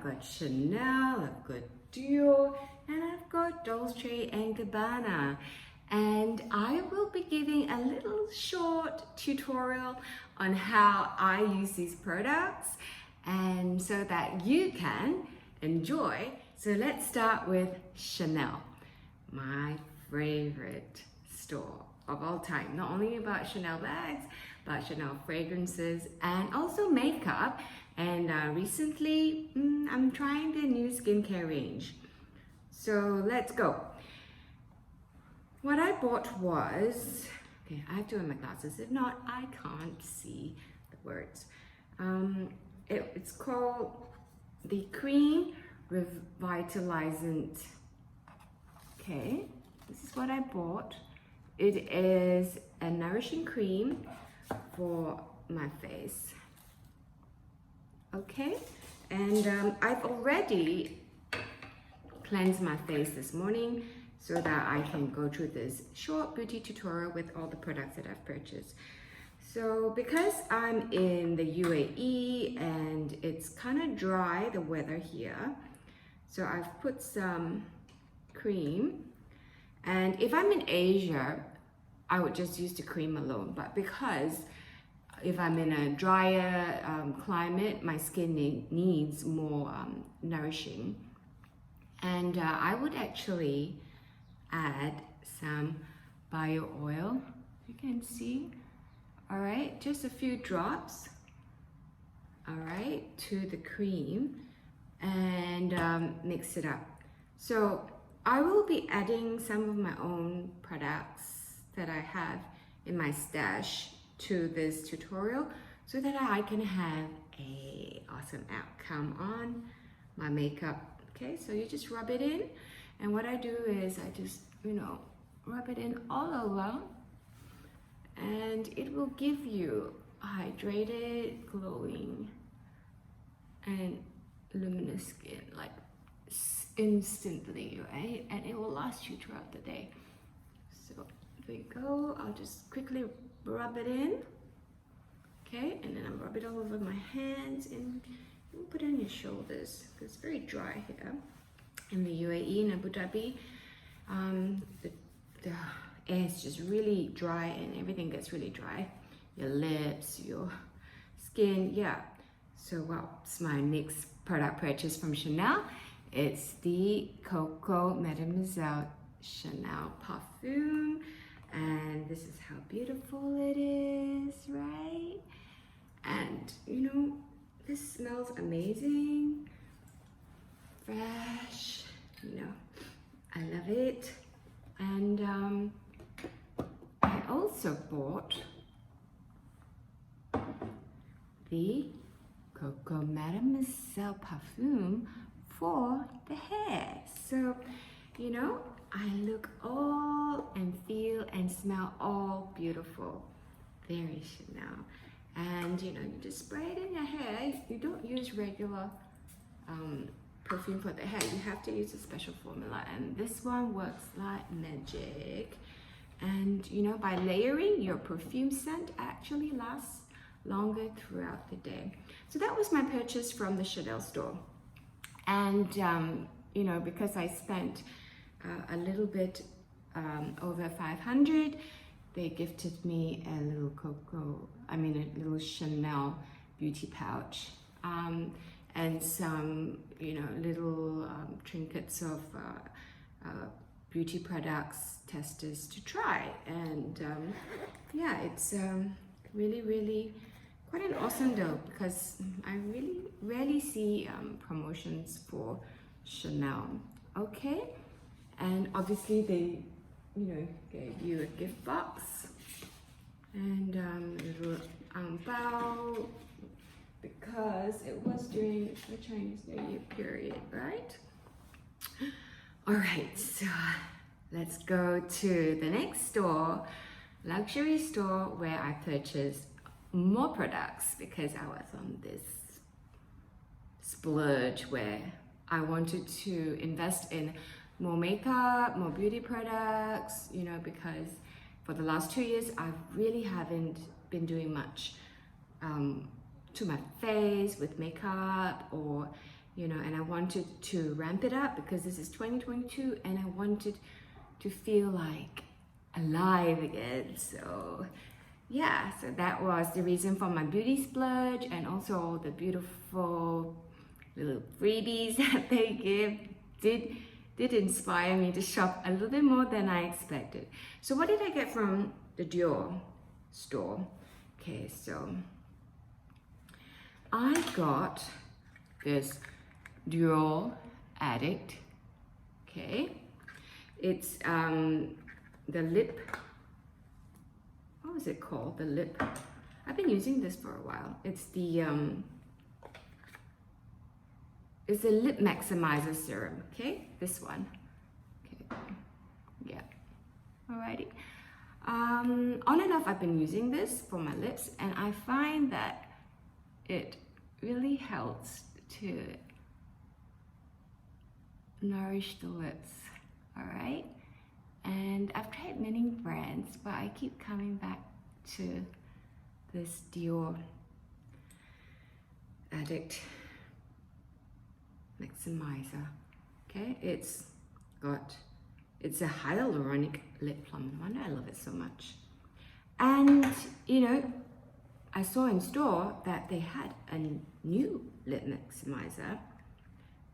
I've got Chanel, I've got Dior, and I've got Dolce & Gabbana. And I will be giving a little short tutorial on how I use these products and so that you can enjoy. So let's start with Chanel, my favorite store of all time. Not only about Chanel bags, but Chanel fragrances and also makeup. And recently, I'm trying the new skincare range. So let's go. What I bought was, okay, I have to wear my glasses. If not, I can't see the words. It's called the Cream Revitalizant. Okay, this is what I bought. It is a nourishing cream for my face. Okay, and I've already cleansed my face this morning so that I can go through this short beauty tutorial with all the products that I've purchased. So because I'm in the UAE and it's kind of dry, the weather here, so I've put some cream. And if I'm in Asia, I would just use the cream alone, but because if I'm in a drier climate, my skin needs more nourishing. And I would actually add some bio oil, you can see. All right, just a few drops, all right, to the cream and mix it up. So I will be adding some of my own products that I have in my stash to this tutorial so that I can have a awesome outcome on my makeup. Okay, so you just rub it in, and what I do is I just, rub it in all over, and it will give you hydrated, glowing, and luminous skin, like instantly, right? And it will last you throughout the day. So there you go. I'll just quickly rub it in, okay, and then I'll rub it all over my hands and put it on your shoulders because it's very dry here in the UAE, in Abu Dhabi. The air is just really dry and everything gets really dry. Your lips, your skin, yeah. So it's my next product purchase from Chanel. It's the Coco Mademoiselle Chanel perfume. And this is how beautiful it is, right? And this smells amazing, fresh, I love it. And I also bought the Coco Mademoiselle perfume for the hair. So, I look all and feel and smell all beautiful. Very Chanel. And you just spray it in your hair. You don't use regular perfume for the hair. You have to use a special formula. And this one works like magic. And by layering, your perfume scent actually lasts longer throughout the day. So that was my purchase from the Chanel store. And because I spent a little bit over 500, they gifted me a little a little Chanel beauty pouch and some little trinkets of beauty products testers to try. And yeah, it's really quite an awesome deal because I really rarely see promotions for Chanel. Okay, and obviously they gave you a gift box and a little bao because it was during the Chinese New Year period, right? All right, so let's go to the next store, luxury store, where I purchased more products because I was on this splurge where I wanted to invest in more makeup, more beauty products, because for the last 2 years, I really haven't been doing much to my face with makeup or, you know, and I wanted to ramp it up because this is 2022 and I wanted to feel like alive again. So yeah, so that was the reason for my beauty splurge, and also all the beautiful little freebies that they did inspire me to shop a little bit more than I expected. So what did I get from the Dior store? Okay, so I got this Dior Addict. Okay, it's the lip, what was it called? The lip. I've been using this for a while. It's the lip maximizer serum. Okay, this one. Okay, yeah. Alrighty. On and off, I've been using this for my lips, and I find that it really helps to nourish the lips. All right. And I've tried many brands, but I keep coming back to this Dior Addict Maximizer. Okay, it's a hyaluronic lip plump. No wonder I love it so much. And you know, I saw in store that they had a new lip maximizer,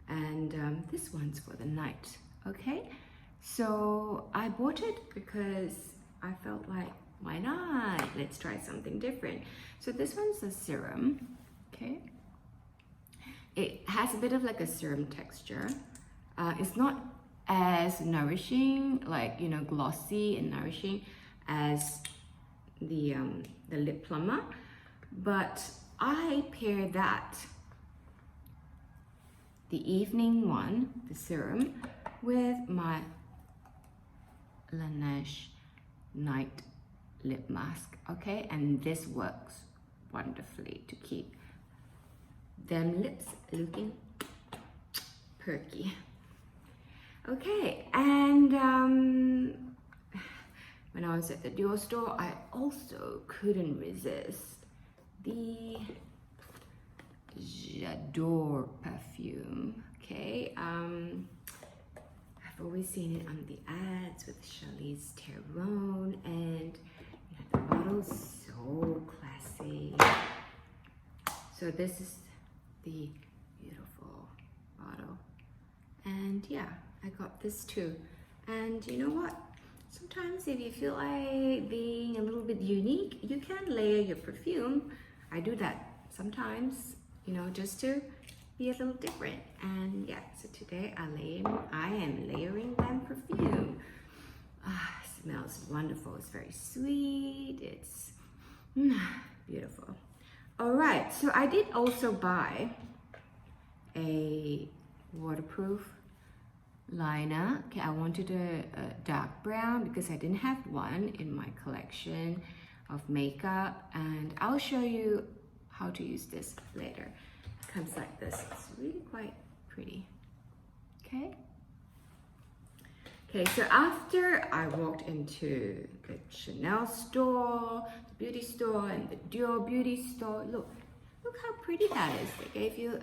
and this one's for the night. Okay, so I bought it because I felt like, why not? Let's try something different. So this one's a serum. Okay, it has a bit of like a serum texture. It's not as nourishing, like, you know, glossy and nourishing as the lip plumber, but I pair that, the evening one, the serum, with my Laneige night lip mask. Okay, and this works wonderfully to keep them lips looking perky. Okay, and when I was at the Dior store, I also couldn't resist the J'adore perfume. Okay, I've always seen it on the ads with Charlize Theron, and you know, the bottle's so classy. So this is the beautiful bottle, and yeah, I got this too. And you know what? Sometimes if you feel like being a little bit unique, you can layer your perfume. I do that sometimes, you know, just to be a little different. And yeah, so today I am layering them perfume. It smells wonderful. It's very sweet. It's beautiful. All right, so I did also buy a waterproof liner. Okay, I wanted a dark brown because I didn't have one in my collection of makeup, and I'll show you how to use this later. It comes like this. It's really quite pretty. Okay, so after I walked into the Chanel store, the beauty store, and the Dior beauty store, look how pretty that is. They gave you,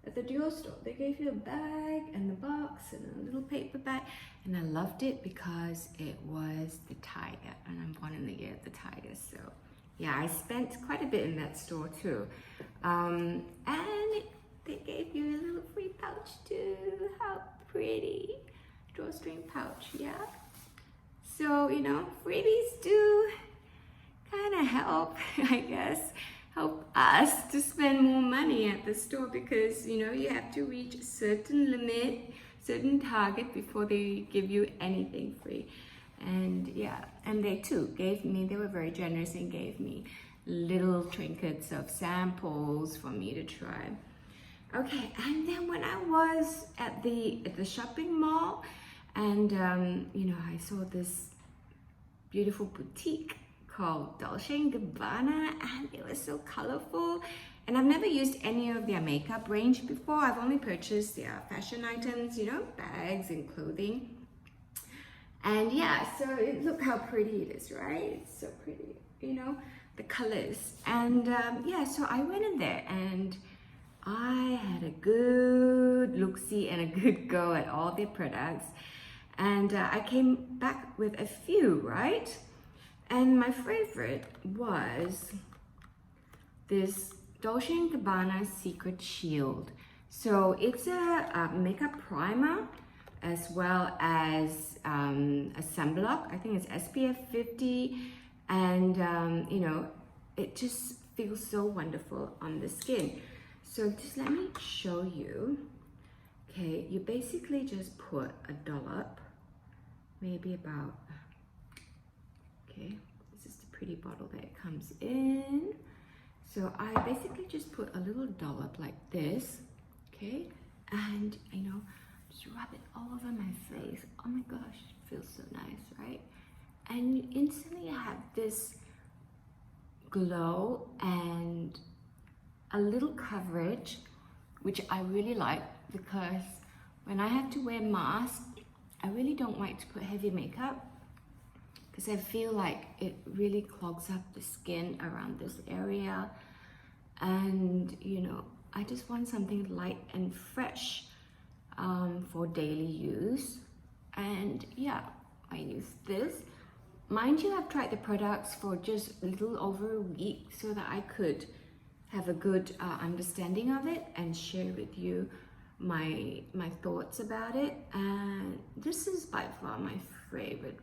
at the Dior store, they gave you a bag and the box and a little paper bag, and I loved it because it was the tiger, and I'm born in the year of the tiger, so yeah, I spent quite a bit in that store too. And they gave you a little free pouch too. How pretty. Drawstring pouch, yeah. So, you know, freebies do kind of help, I guess, help us to spend more money at the store, because, you know, you have to reach a certain limit, certain target before they give you anything free. And yeah, and they too gave me, they were very generous and gave me little trinkets of samples for me to try. Okay, and then when I was at the shopping mall, and you know, I saw this beautiful boutique called Dolce & Gabbana, and it was so colorful. And I've never used any of their makeup range before. I've only purchased their fashion items, you know, bags and clothing. And yeah, so look how pretty it is, right? It's so pretty, you know, the colors. And yeah, so I went in there, and I had a good look-see and a good go at all their products, and I came back with a few, right? And my favorite was this Dolce & Gabbana Secret Shield. So it's a makeup primer as well as a sunblock. I think it's SPF 50, and you know, it just feels so wonderful on the skin. So just let me show you. Okay, you basically just put a dollop, maybe about, okay, this is the pretty bottle that it comes in. So I basically just put a little dollop like this, okay, and you know, just rub it all over my face. Oh my gosh, it feels so nice, right? And you instantly have this glow and a little coverage, which I really like, because when I have to wear masks, I really don't like to put heavy makeup because I feel like it really clogs up the skin around this area. And you know, I just want something light and fresh for daily use. And yeah, I use this. Mind you, I've tried the products for just a little over a week so that I could have a good understanding of it and share with you my thoughts about it. And this is by far my favorite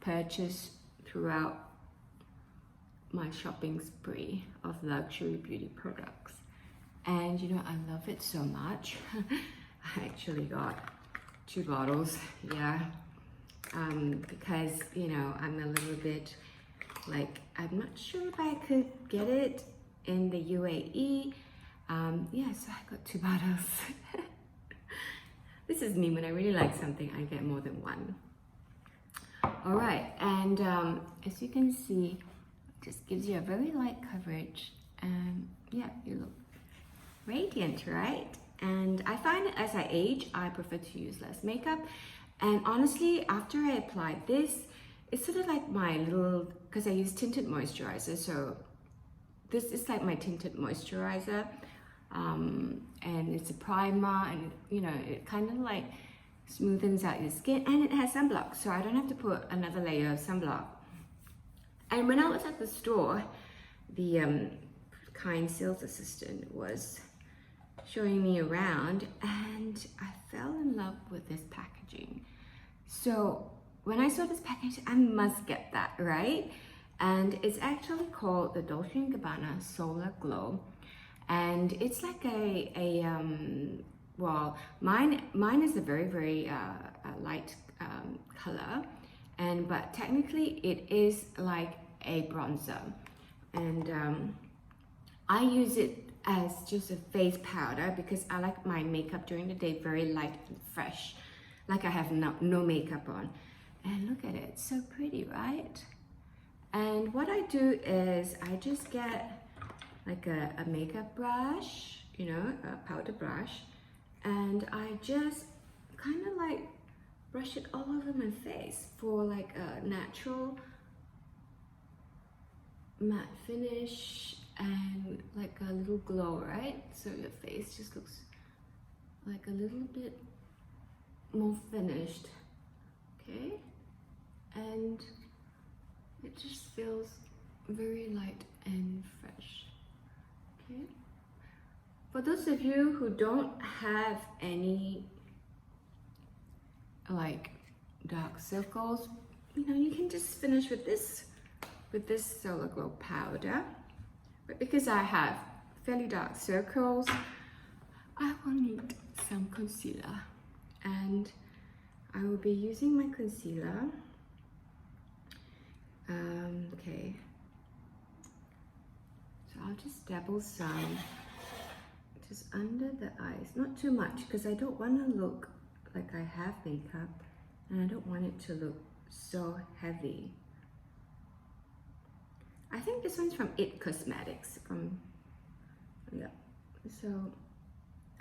purchase throughout my shopping spree of luxury beauty products. And you know, I love it so much. I actually got 2 bottles, yeah, because you know, I'm a little bit like, I'm not sure if I could get it in the UAE. Yeah, so I got 2 bottles. This is me, when I really like something, I get more than one. All right, and as you can see, it just gives you a very light coverage, and yeah, you look radiant, right? And I find that as I age, I prefer to use less makeup. And honestly, after I applied this, it's sort of like my little, because I use tinted moisturizer, so this is like my tinted moisturizer, and it's a primer, and you know, it kind of like smoothens out your skin, and it has sunblock, so I don't have to put another layer of sunblock. And when I was at the store, the kind sales assistant was showing me around, and I fell in love with this packaging. So when I saw this package, I must get that, right? And it's actually called the Dolce & Gabbana Solar Glow, and it's like well, mine is a very light color, and but technically it is like a bronzer, and I use it as just a face powder because I like my makeup during the day very light and fresh, like I have no makeup on. And look at it, it's so pretty, right? And what I do is I just get like a makeup brush, you know, a powder brush, and I just kind of like brush it all over my face for like a natural matte finish and like a little glow, right? So your face just looks like a little bit more finished, okay? And it just feels very light and fresh, okay? For those of you who don't have any like dark circles, you know, you can just finish with this Solar Glow powder. But because I have fairly dark circles, I will need some concealer, and I will be using my concealer. Okay, so I'll just dabble some just under the eyes, not too much because I don't want to look like I have makeup, and I don't want it to look so heavy. I think this one's from It Cosmetics, yeah, so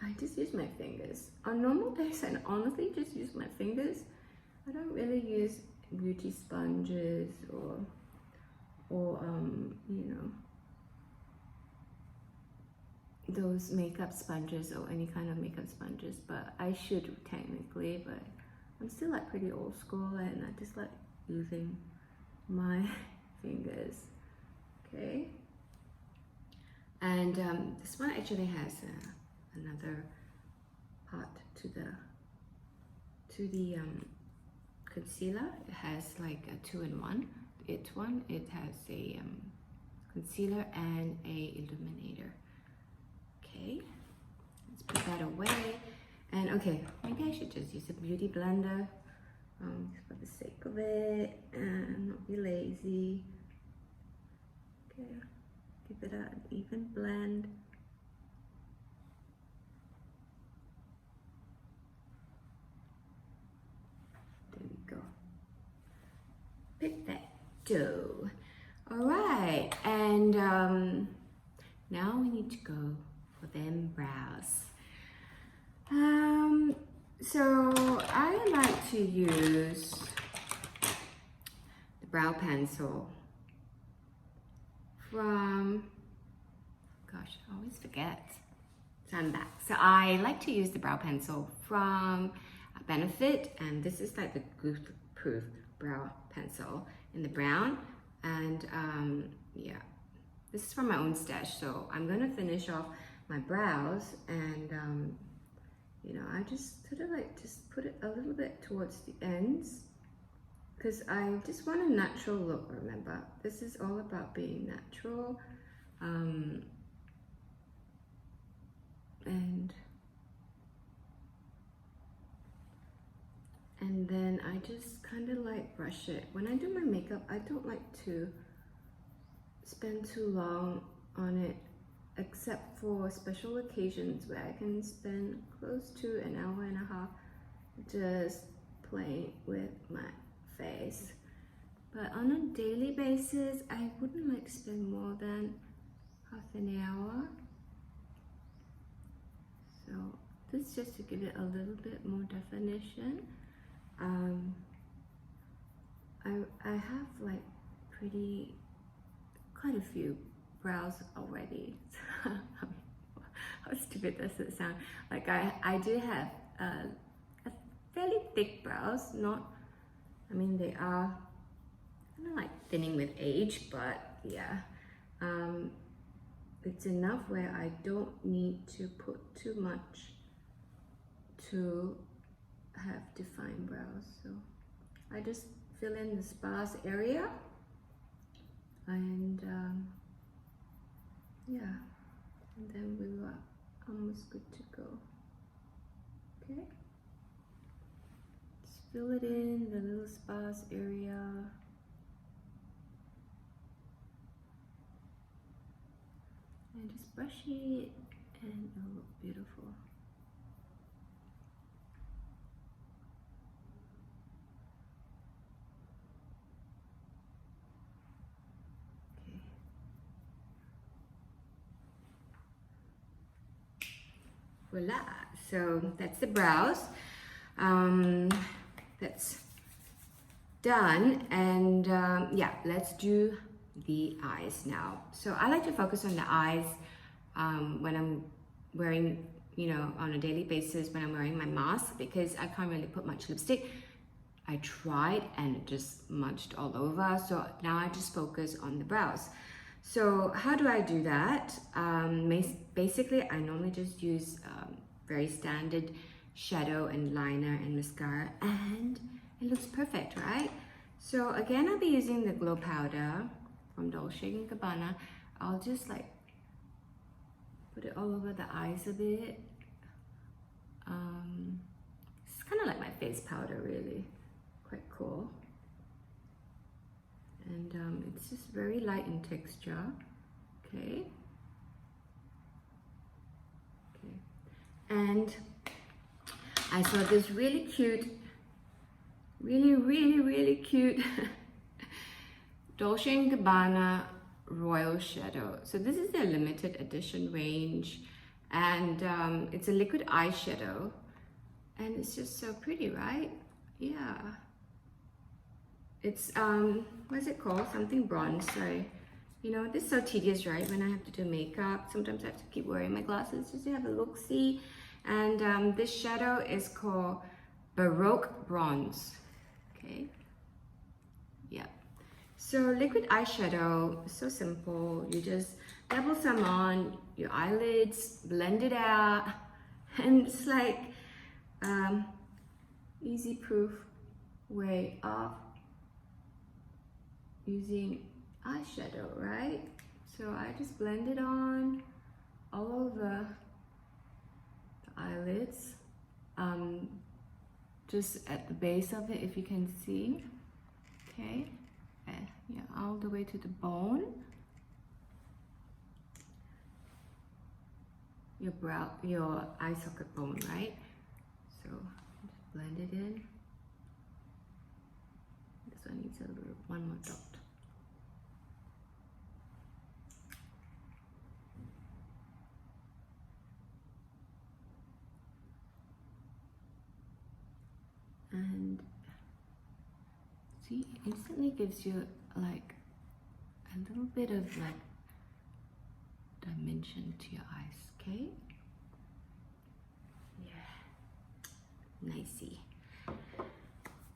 I just use my fingers. On normal days, I honestly just use my fingers. I don't really use beauty sponges or you know, those makeup sponges or any kind of makeup sponges, but I should technically, but I'm still like pretty old school and I just like using my fingers. Okay, and this one actually has another part to the concealer. It has like a 2-in-1. It has a concealer and a illuminator. Okay, let's put that away. And okay, maybe I should just use a beauty blender just for the sake of it and not be lazy. Okay, give it an even blend. There we go. Perfecto. All right, and now we need to go for them brows. So I like to use the brow pencil from, gosh, I always forget. So I'm back. So I like to use the brow pencil from Benefit, and this is like the Goof Proof brow pencil in the brown. And yeah, this is from my own stash. So I'm gonna finish off my brows, and you know, I just sort of like just put it a little bit towards the ends because I just want a natural look. Remember, this is all about being natural. And then I just kind of like brush it. When I do my makeup, I don't like to spend too long on it, except for special occasions where I can spend close to an hour and a half just playing with my face. But on a daily basis, I wouldn't like spend more than half an hour. So this is just to give it a little bit more definition. I have like quite a few brows already. How stupid does it sound? Like I do have a fairly thick brows. I mean they are kind of like thinning with age, but yeah, it's enough where I don't need to put too much to have defined brows. So I just fill in the sparse area, and yeah, and then we are almost good to go. Okay, just fill it in the little sparse area. And just brush it and it'll look beautiful. Okay. Voila. So that's the brows. That's done. And yeah, let's do the eyes now. So I like to focus on the eyes when I'm wearing, you know, on a daily basis when I'm wearing my mask, because I can't really put much lipstick. I tried and it just smudged all over. So now I just focus on the brows. So how do I do that? Basically, I normally just use very standard shadow and liner and mascara, and it looks perfect, right? So again, I'll be using the glow powder from Dolce & Gabbana. I'll just like put it all over the eyes a bit. It's kind of like my face powder, really. Quite cool. And it's just very light in texture. Okay. Okay. And I saw this really cute, really cute Dolce & Gabbana Royal Shadow. So this is their limited edition range, and it's a liquid eyeshadow, and it's just so pretty, right? Yeah. It's what is it called? Something bronze, sorry. You know, this is so tedious, right? When I have to do makeup, sometimes I have to keep wearing my glasses just to have a look-see. And this shadow is called Baroque Bronze. Okay. Yeah. So liquid eyeshadow, so simple. You just dabble some on your eyelids, blend it out, and it's like easy proof way of using eyeshadow, right? So I just blend it on all over the eyelids, just at the base of it, if you can see. Okay, yeah, all the way to the bone. Your eye socket bone, right? So just blend it in. This one needs a little, one more dot. And see, it instantly gives you like a little bit of like dimension to your eyes, okay? Yeah, nicey.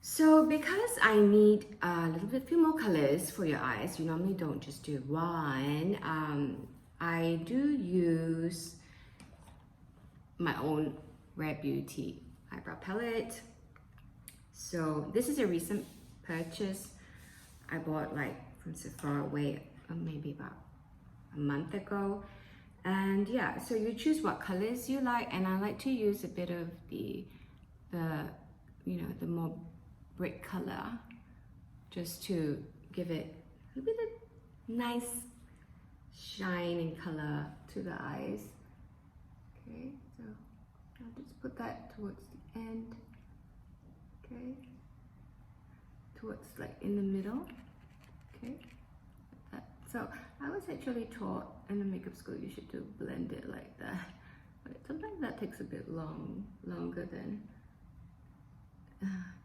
So because I need a little bit few more colors for your eyes, you normally don't just do one. I do use my own Rare Beauty eyebrow palette. So this is a recent purchase. I bought like from Sephora maybe about a month ago. And yeah, so you choose what colors you like, and I like to use a bit of the you know, the more brick color, just to give it a bit of nice shine and color to the eyes. Okay, so I'll just put that towards the end. Okay, towards like in the middle. Okay, like that. So I was actually taught in the makeup school you should do blend it like that, but sometimes that takes a bit longer than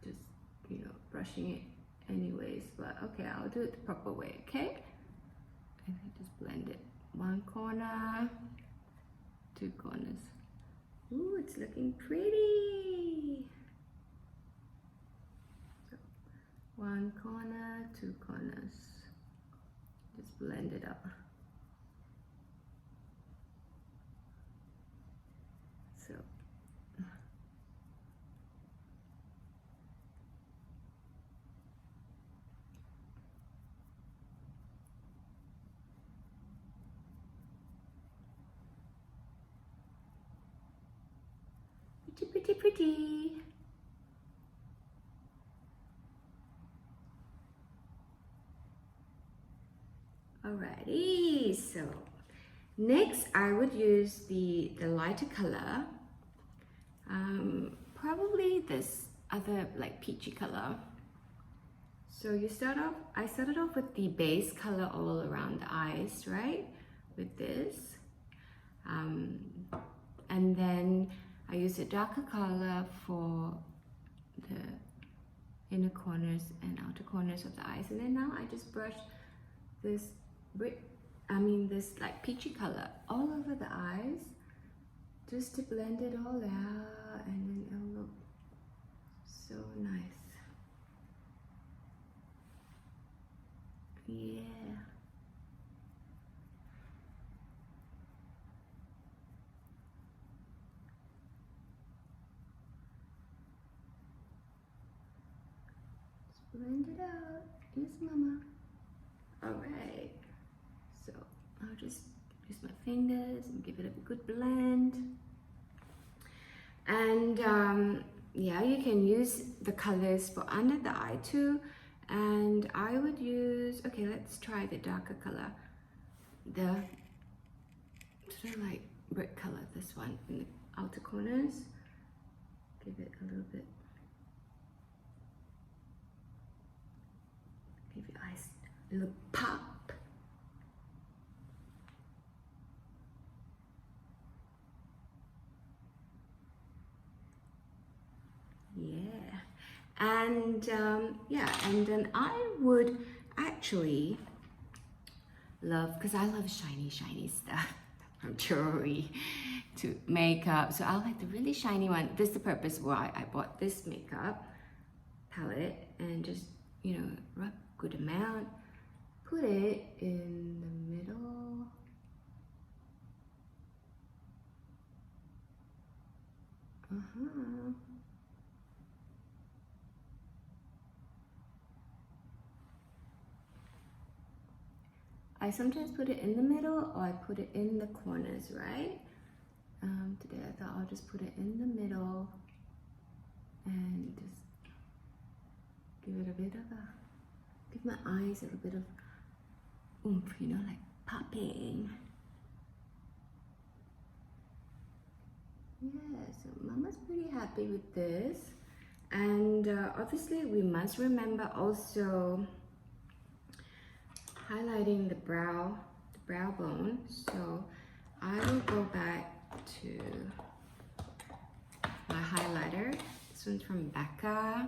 just, you know, brushing it anyways. But okay, I'll do it the proper way. Okay, and then just blend it, one corner, two corners. Ooh, it's looking pretty. So one corner, two corners, just blend it up. So pretty, pretty, pretty. Alrighty, so next I would use the lighter color, probably this other like peachy color. So I started off with the base color all around the eyes, right? With this, and then I use a darker color for the inner corners and outer corners of the eyes, and then now I just brush this this like peachy color all over the eyes, just to blend it all out, and then it'll look so nice. Yeah. Just blend it out. Yes, mama. Alright. So I'll just use my fingers and give it a good blend. And yeah, you can use the colors for under the eye too. And I would use, okay, let's try the darker color. The sort of like brick color, this one, in the outer corners. Give it a little bit. Give your eyes a little pop. Yeah. And yeah, and then I would actually love, because I love shiny stuff from jewelry to makeup. So I like the really shiny one. This is the purpose why I bought this makeup palette, and just, you know, rub good amount, put it in the middle. I sometimes put it in the middle, or I put it in the corners, right? Today I thought I'll just put it in the middle and just give it a bit of a, give my eyes a little bit of oomph, you know, like popping. Yeah, so Mama's pretty happy with this. And obviously we must remember also highlighting the brow bone. So I will go back to my highlighter. This one's from Becca.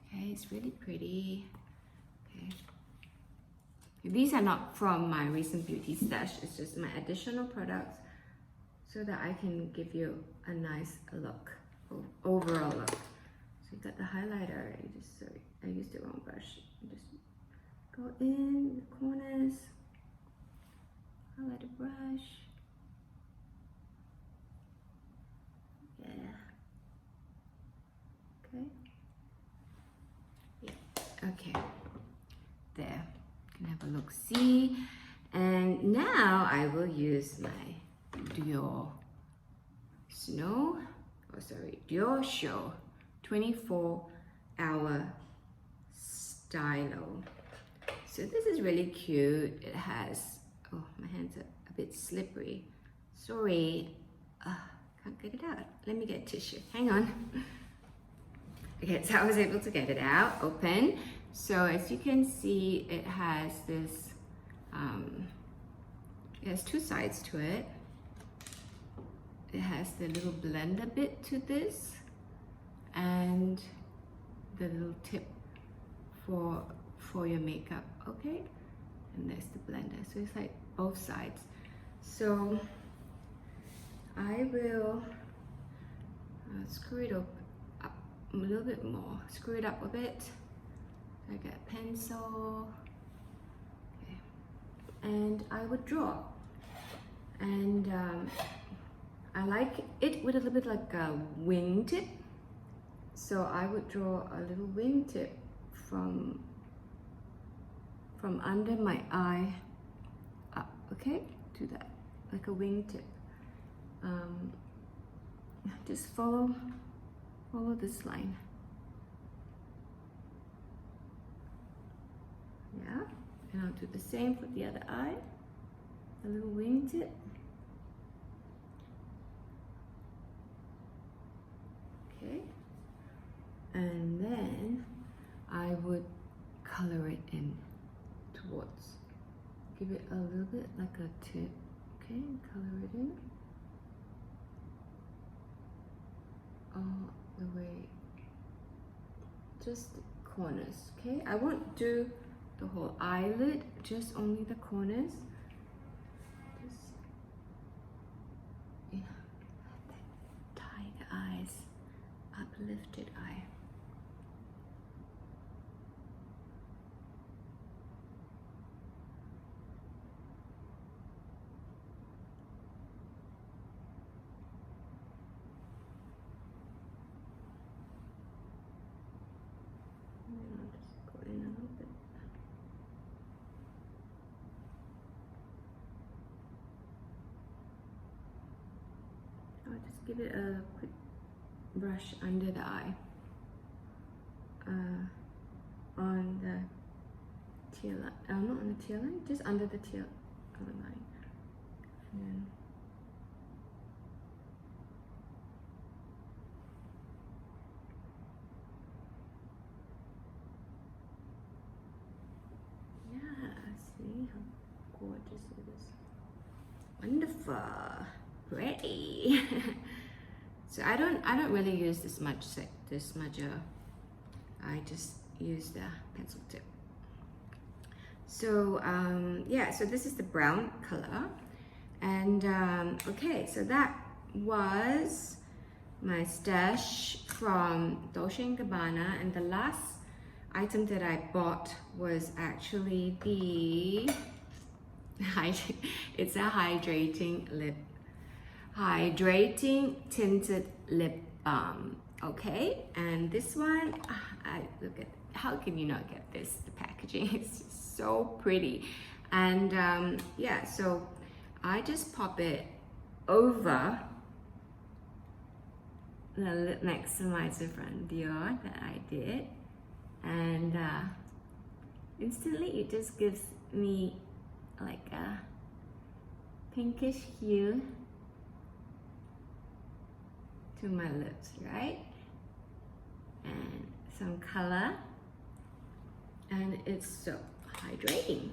Okay, it's really pretty. Okay. These are not from my recent beauty stash. It's just my additional products so that I can give you a nice look, overall look. So you got the highlighter. You just, sorry, I used the wrong brush. You just go in the corners, highlighter brush. Yeah. Okay. Yeah. Okay. There. Can have a look. See. And now I will use my DIOR DIOR Show 24-hour stylo. So this is really cute. It has, oh, my hands are a bit slippery. Sorry, can't get it out. Let me get tissue, hang on. Okay, so I was able to get it out, open. So as you can see, it has this, it has two sides to it. It has the little blender bit to this, and the little tip for your makeup, okay? And there's the blender, so it's like both sides. So I will screw it up a little bit more, screw it up a bit. I get a pencil, okay, and I would draw. And I like it with a little bit like a wingtip. So I would draw a little wingtip from under my eye up, okay? Do that, like a wingtip. Just follow this line. Yeah, and I'll do the same for the other eye. A little wingtip. Okay, and then I would color it in towards, give it a little bit like a tip, okay, and color it in all the way, just the corners, okay? I won't do the whole eyelid, just only the corners. Just, you know, that tiger eyes, uplifted eye. Give it a quick brush under the eye, on the tear line, not on the tear line, just under the tear line. And then yeah, see how gorgeous it is. Wonderful, pretty. So I don't really use this much I just use the pencil tip. So yeah, so this is the brown color. And okay, so that was my stash from Dolce & Gabbana, and the last item that I bought was actually the it's a hydrating tinted lip balm. Okay, and this one, I look at, how can you not get this? The packaging is so pretty. And yeah, so I just pop it over the lip maximizer from Dior that I did, and instantly it just gives me like a pinkish hue to my lips, right? And some color, and it's so hydrating,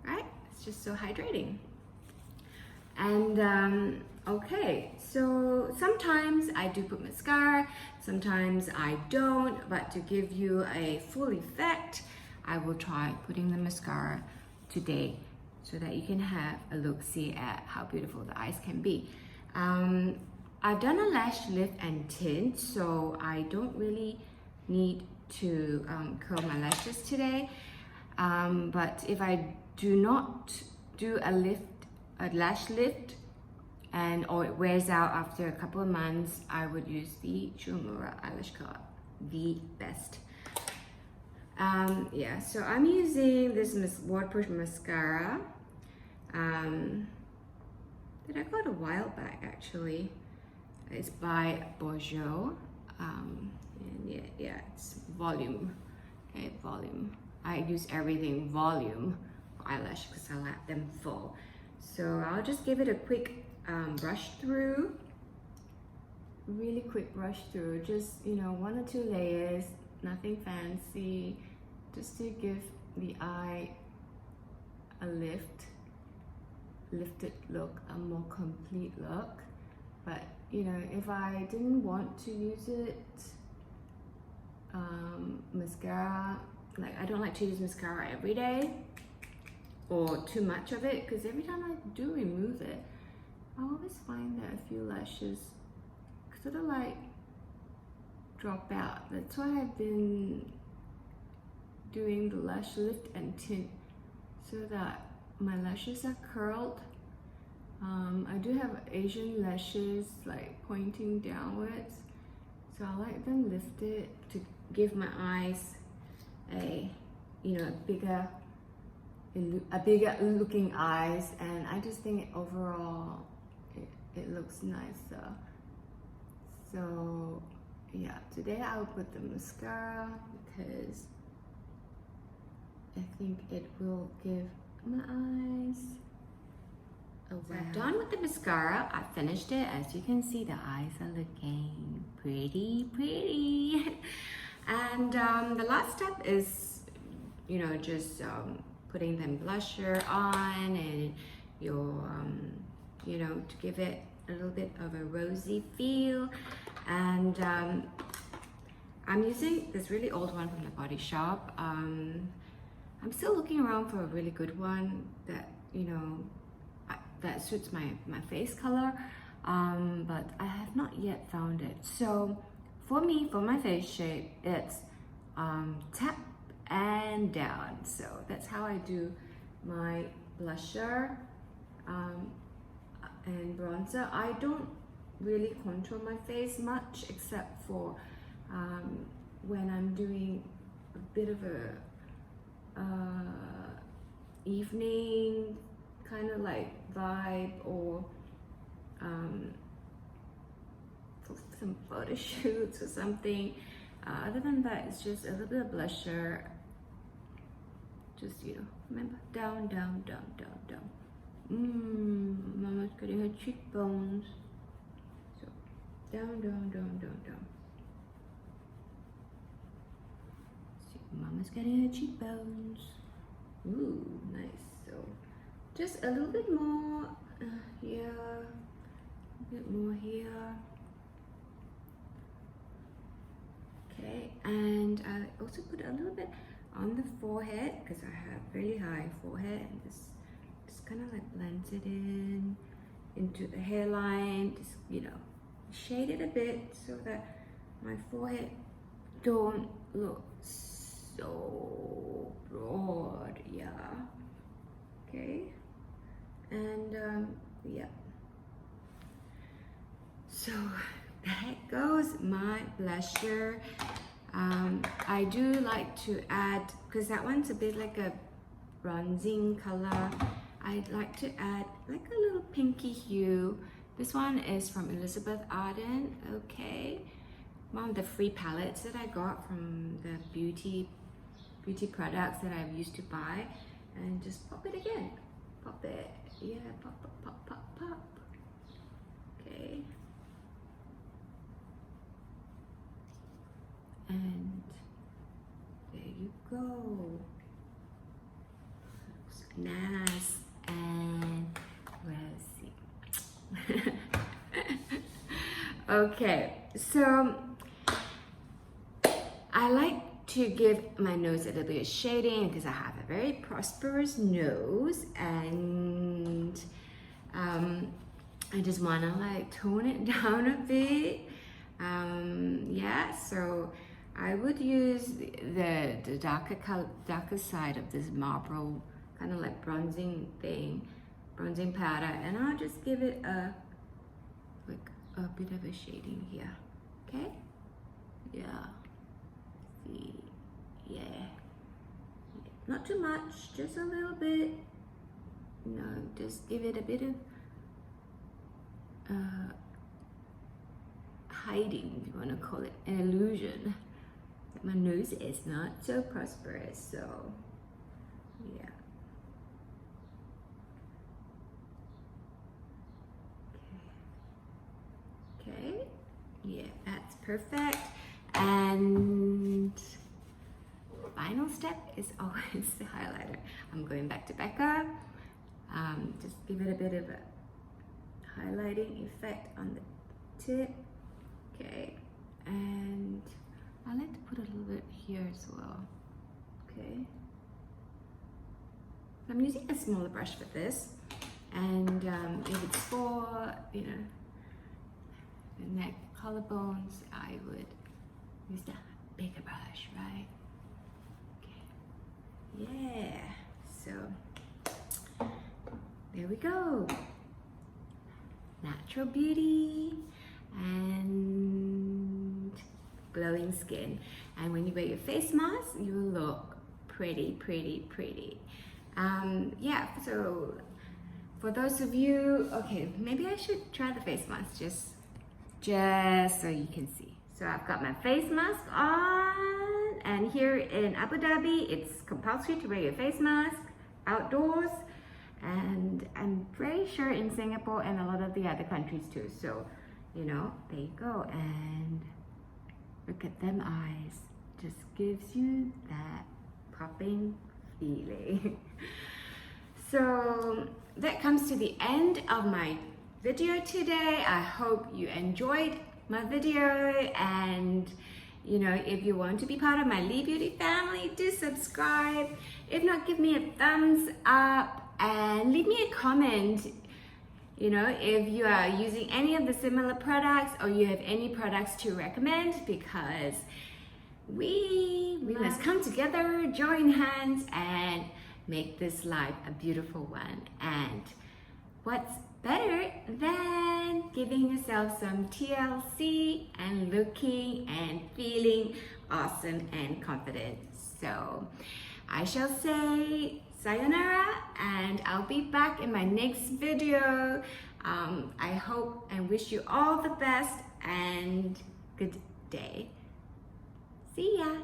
right? It's just so hydrating. And okay, so sometimes I do put mascara, sometimes I don't, but to give you a full effect, I will try putting the mascara today so that you can have a look-see at how beautiful the eyes can be. I've done a lash lift and tint, so I don't really need to curl my lashes today. But if I do not do a lash lift, or it wears out after a couple of months, I would use the Shumura eyelash curler, the best. Yeah, so I'm using this waterproof mascara that I got a while back actually. It's by Xoxo, and yeah, it's volume. Okay, volume. I use everything volume for eyelash because I like them full. So I'll just give it a quick brush through, really quick brush through, just, you know, 1 or 2 layers, nothing fancy, just to give the eye a lifted look, a more complete look. But you know, if I didn't want to use it, mascara, like I don't like to use mascara every day or too much of it, because every time I do remove it, I always find that a few lashes sort of like drop out. That's why I've been doing the lash lift and tint so that my lashes are curled. I do have Asian lashes like pointing downwards, so I like them lifted to give my eyes a, you know, a bigger looking eyes, and I just think overall it looks nicer. So yeah, today I'll put the mascara because I think it will give my eyes a wow. So I'm done with the mascara. I finished it. As you can see, the eyes are looking pretty. And the last step is, you know, just putting them blusher on, and your you know, to give it a little bit of a rosy feel. And I'm using this really old one from the Body Shop. I'm still looking around for a really good one that, you know, that suits my face color, but I have not yet found it. So for me, for my face shape, it's tap and down. So that's how I do my blusher and bronzer. I don't really contour my face much, except for when I'm doing a bit of a evening kind of like vibe, or for some photo shoots or something. Other than that, it's just a little bit of blusher. Just, you know, remember, down. Mama's getting her cheekbones. So down. See, Mama's getting her cheekbones. Ooh, nice. So just a little bit more here, a bit more here. Okay, and I also put a little bit on the forehead because I have really high forehead, and just kind of like blends it in into the hairline. Just, you know, shade it a bit so that my forehead don't look so broad. Yeah, okay. And yeah, so that goes my blusher. I do like to add, because that one's a bit like a bronzing color, I'd like to add like a little pinky hue. This one is from Elizabeth Arden. Okay, one of the free palettes that I got from the beauty products that I've used to buy. And just pop it again, pop it, yeah, pop, pop, pop, pop, pop. Okay, and there you go. Looks nice and rosy. Okay, so I like to give my nose a little bit of shading because I have a very prosperous nose, and I just want to like tone it down a bit. Yeah, so I would use the darker side of this marble kind of like bronzing powder, and I'll just give it a bit of a shading here. Okay, yeah, see, yeah, not too much, just a little bit. You know, just give it a bit of hiding, if you want to call it, an illusion that my nose is not so prosperous. So yeah, okay, yeah, that's perfect. And final step is always the highlighter. I'm going back to Becca. Just give it a bit of a highlighting effect on the tip. Okay, and I like to put a little bit here as well. Okay, I'm using a smaller brush for this, and if it's for, you know, the neck collarbones, I would use the bigger brush, right? Okay, yeah, so there we go. Natural beauty and glowing skin. And when you wear your face mask, you will look pretty, pretty, pretty. Yeah, so for those of you, okay, maybe I should try the face mask just so you can see. So I've got my face mask on, and here in Abu Dhabi, it's compulsory to wear your face mask outdoors. And I'm very sure in Singapore and a lot of the other countries too. So, you know, there you go. And look at them eyes. Just gives you that popping feeling. So that comes to the end of my video today. I hope you enjoyed my video, and you know, if you want to be part of my Lee Beauty family, do subscribe. If not, give me a thumbs up. And leave me a comment, you know, if you are using any of the similar products or you have any products to recommend, because we must come together, join hands, and make this life a beautiful one. And what's better than giving yourself some TLC and looking and feeling awesome and confident? So I shall say sayonara, and I'll be back in my next video. I hope and wish you all the best and good day. See ya.